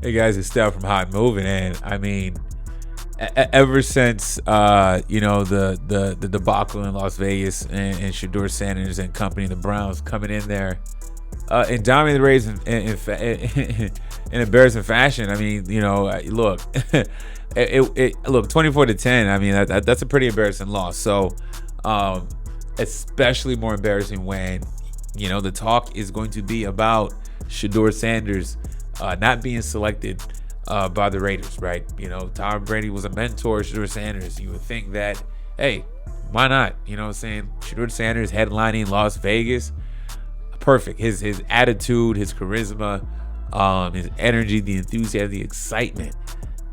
Hey guys, it's Steph from Hot Moving, and I mean, ever since the debacle in Las Vegas and Shedeur Sanders and company, the Browns coming in there and dominating the Rays in embarrassing fashion. I mean, look, look 24-10. I mean, that's a pretty embarrassing loss. So, um, especially more embarrassing when the talk is going to be about Shedeur Sanders not being selected by the Raiders, right? Tom Brady was a mentor, Shedeur Sanders. You would think that, hey, why not? You know what I'm saying? Shedeur Sanders headlining Las Vegas, perfect. His attitude, his charisma, his energy, the enthusiasm, the excitement,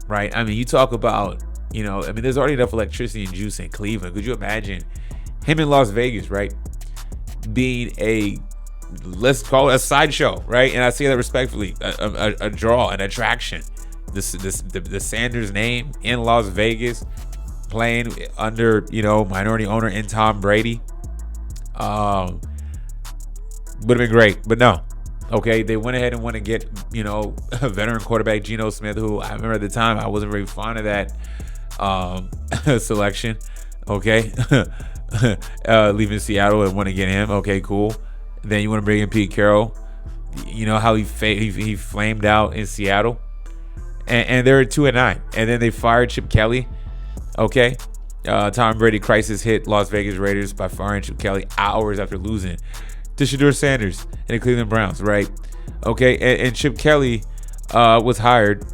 right? I mean, you talk about, there's already enough electricity and juice in Cleveland. Could you imagine him in Las Vegas, right? Being let's call it a sideshow, right? And I say that respectfully, a draw, an attraction. The Sanders name in Las Vegas, playing under minority owner in Tom Brady, would have been great, but no. Okay, they went ahead and want to get a veteran quarterback, Geno Smith, who I remember at the time I wasn't very fond of that selection. Okay, leaving Seattle and want to get him. Okay, cool. Then you want to bring in Pete Carroll. You know how he flamed out in Seattle, and they're at 2-9, and then they fired Chip Kelly. Okay, Tom Brady crisis hit Las Vegas Raiders by firing Chip Kelly hours after losing to Shedeur Sanders and the Cleveland Browns, right? Okay, and Chip Kelly was hired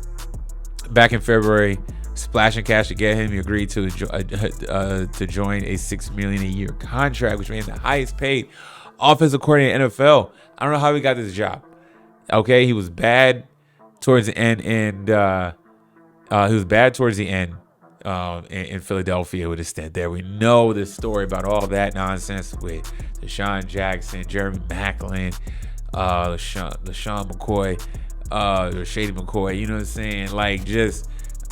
back in February, splashing cash to get him. He agreed to join a $6 million a year contract, which made him the highest paid offensive coordinator in the NFL. I don't know how he got this job. Okay, he was bad towards the end, and in Philadelphia with his stint there. We know the story about all that nonsense with Deshaun Jackson, Jeremy Maclin, LaShawn McCoy, or Shady McCoy. You know what I'm saying? Like, just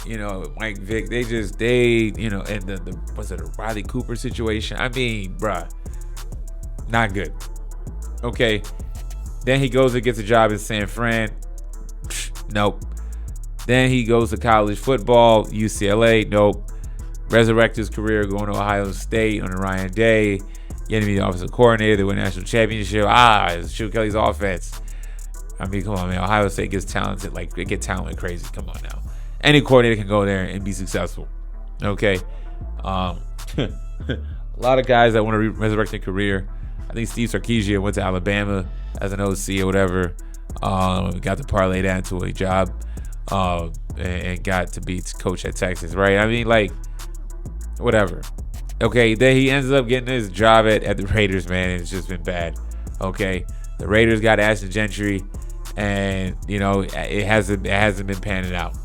Mike Vick. And was it a Riley Cooper situation? I mean, bruh, not good. Okay, then he goes and gets a job in San Fran. Nope. Then he goes to college football, UCLA. Nope. Resurrect his career going to Ohio State under Ryan Day. Getting to be the offensive coordinator. They win national championship. It's Chip Kelly's offense. I mean, come on, man. Ohio State gets talented. Like, they get talented crazy. Come on now. Any coordinator can go there and be successful. Okay. A lot of guys that want to resurrect their career. I think Steve Sarkisian went to Alabama as an OC or whatever. Got to parlay that into a job. And got to be coach at Texas, right? I mean, like, whatever. Okay, then he ends up getting his job at the Raiders, man. It's just been bad. Okay, the Raiders got Ashton Gentry, and it hasn't been panning out.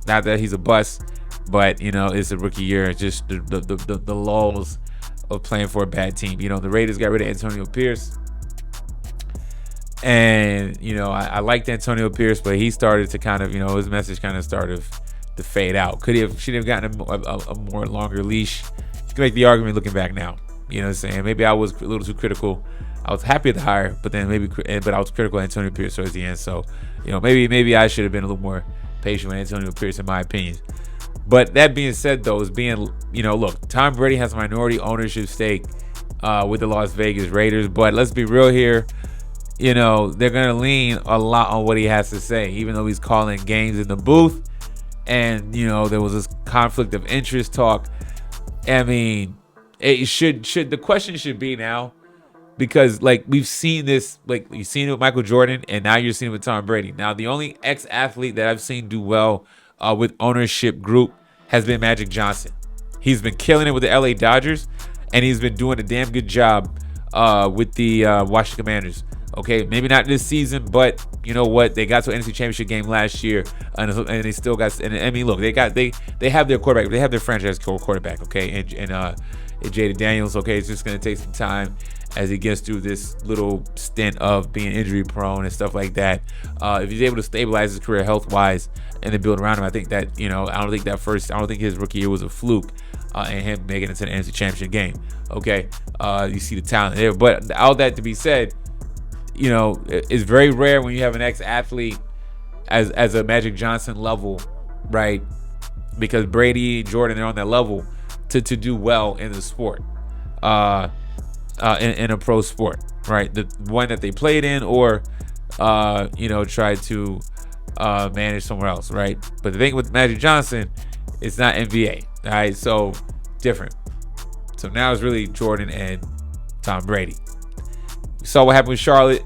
Not that he's a bust, but it's a rookie year. It's just the lulls of playing for a bad team. The Raiders got rid of Antonio Pierce. And, I liked Antonio Pierce, but he started to kind of, his message kind of started to fade out. Should he have gotten a more longer leash? You can make the argument looking back now. You know what I'm saying? Maybe I was a little too critical. I was happy at the hire, but I was critical of Antonio Pierce towards the end. So, maybe I should have been a little more patient with Antonio Pierce, in my opinion. But that being said, though, look, Tom Brady has a minority ownership stake with the Las Vegas Raiders. But let's be real here. They're going to lean a lot on what he has to say, even though he's calling games in the booth. And, there was this conflict of interest talk. I mean, the question should be now, because, like, we've seen this, like, you've seen it with Michael Jordan, and now you're seeing it with Tom Brady. Now, the only ex-athlete that I've seen do well with ownership group has been Magic Johnson. He's been killing it with the LA Dodgers, and he's been doing a damn good job with the Washington Commanders. Okay, maybe not this season, but you know what? They got to an NFC Championship game last year, and they still got. And I mean, look, they have their quarterback, they have their franchise quarterback. Okay, and Jaden Daniels. Okay, it's just gonna take some time as he gets through this little stint of being injury prone and stuff like that. If he's able to stabilize his career health wise and then build around him, I think that I don't think his rookie year was a fluke, and him making it to the NFC Championship game. Okay, you see the talent there, but all that to be said. It's very rare when you have an ex-athlete as a Magic Johnson level, right? Because Brady, Jordan, they're on that level to do well in the sport, in a pro sport, right? The one that they played in, or try to manage somewhere else, right? But the thing with Magic Johnson, it's not NBA, all right? So different. So now it's really Jordan and Tom Brady. We saw what happened with Charlotte.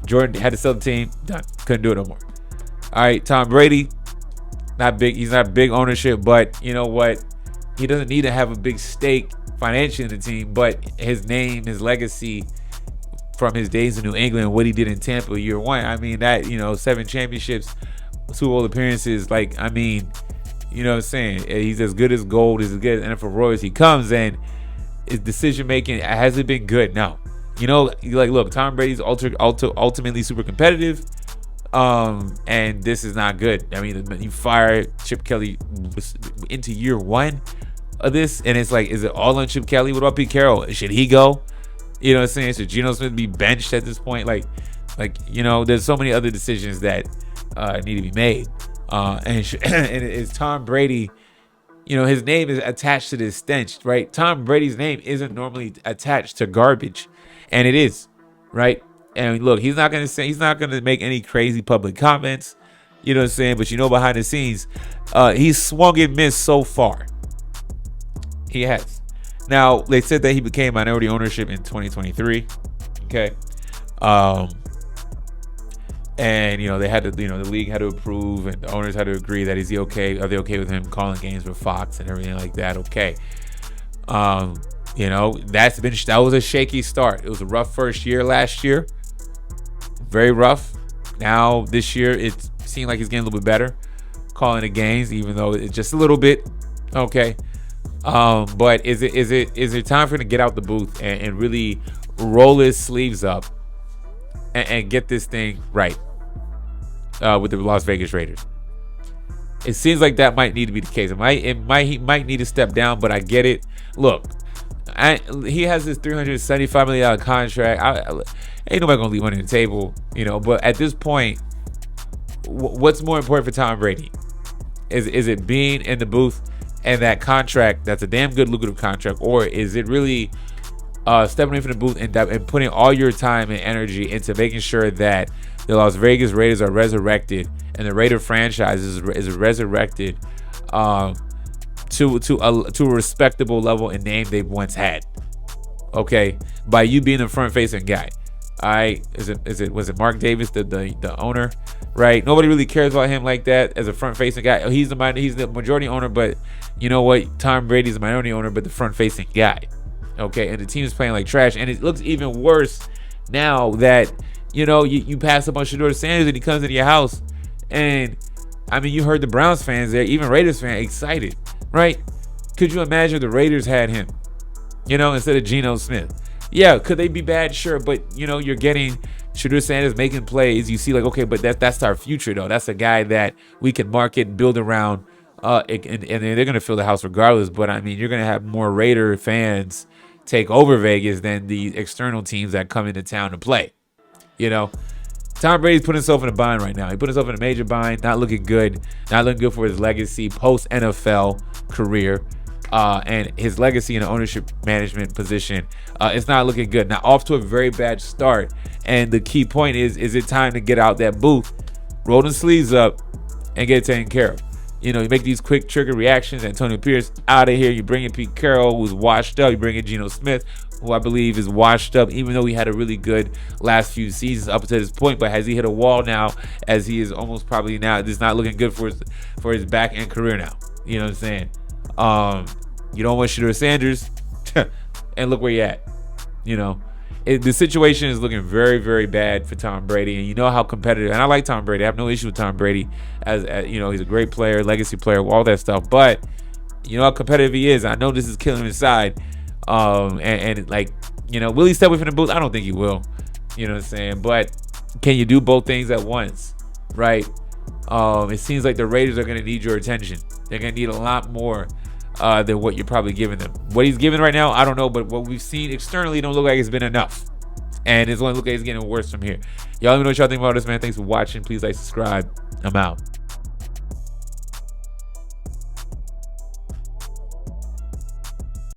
Jordan had to sell the team. Done. Couldn't do it no more. All right, Tom Brady, not big. He's not big ownership, but you know what? He doesn't need to have a big stake financially in the team, but his name, his legacy from his days in New England, what he did in Tampa year one. I mean, that, 7 championships, Super Bowl appearances. Like, I mean, you know what I'm saying? He's as good as gold, as good as NFL Royals he comes, and his decision making hasn't been good. No. Look, Tom Brady's ultimately super competitive, and this is not good. I mean, you fire Chip Kelly into year one of this, and it's like, is it all on Chip Kelly? What about Pete Carroll? Should he go? You know what I'm saying? Should Geno Smith be benched at this point? There's so many other decisions that need to be made. And it's Tom Brady. His name is attached to this stench, right? Tom Brady's name isn't normally attached to garbage, and it is, right? And look, he's not gonna make any crazy public comments, you know what I'm saying? But behind the scenes, he's swung and missed so far. He has. Now, they said that he became minority ownership in 2023. Okay. And they had to, the league had to approve, and the owners had to agree that are they okay with him calling games for Fox and everything like that? Okay. That was a shaky start. It was a rough first year last year. Very rough. Now this year it seemed like he's getting a little bit better calling the games, even though it's just a little bit. Okay. But is it time for him to get out the booth and really roll his sleeves up and get this thing right with the Las Vegas Raiders? It seems like that might need to be the case. He might need to step down, but I get it. Look, he has this $375 million contract. Ain't nobody gonna leave money on the table, But at this point, what's more important for Tom Brady? Is it being in the booth and that contract that's a damn good lucrative contract, or is it really stepping away from the booth and putting all your time and energy into making sure that the Las Vegas Raiders are resurrected and the Raider franchise is resurrected to a respectable level and name they once had? Okay, by you being the front facing guy. All right, was it Mark Davis, the owner, right? Nobody really cares about him like that as a front facing guy. He's the majority owner, but you know what? Tom Brady's the minority owner, but the front facing guy. Okay, and the team is playing like trash, and it looks even worse now that you pass up on Shedeur Sanders and he comes into your house, and I mean, you heard the Browns fans there, even Raiders fans excited, right? Could you imagine if the Raiders had him, instead of Geno Smith? Yeah, could they be bad? Sure, but you're getting Shedeur Sanders making plays. You see, okay, but that's our future though. That's a guy that we can market and build around, and they're gonna fill the house regardless. But I mean, you're gonna have more Raider fans take over Vegas than the external teams that come into town to play. Tom Brady's putting himself in a bind right now. He put himself in a major bind, not looking good for his legacy post NFL career. And his legacy in the ownership management position, it's not looking good. Now, off to a very bad start. And the key point is it time to get out that booth, roll the sleeves up, and get it taken care of? You make these quick trigger reactions. Antonio Pierce out of here. You bring in Pete Carroll, who's washed up. You bring in Geno Smith, who I believe is washed up, even though he had a really good last few seasons up to this point. But has he hit a wall now, as he is almost probably now? It's not looking good for his back end career now. You know what I'm saying? You don't want Shedeur Sanders, and look where you're at. The situation is looking very, very bad for Tom Brady, and you know how competitive. And I like Tom Brady. I have no issue with Tom Brady, as he's a great player, legacy player, all that stuff. But you know how competitive he is. I know this is killing him inside. Will he step away from the booth? I don't think he will. You know what I'm saying? But can you do both things at once, right? It seems like the Raiders are going to need your attention. They're going to need a lot more than what you're probably giving them. What he's giving right now, I don't know, but what we've seen externally don't look like it's been enough. And it's only look like it's getting worse from here. Y'all let me know what y'all think about this, man. Thanks for watching. Please like, subscribe. I'm out.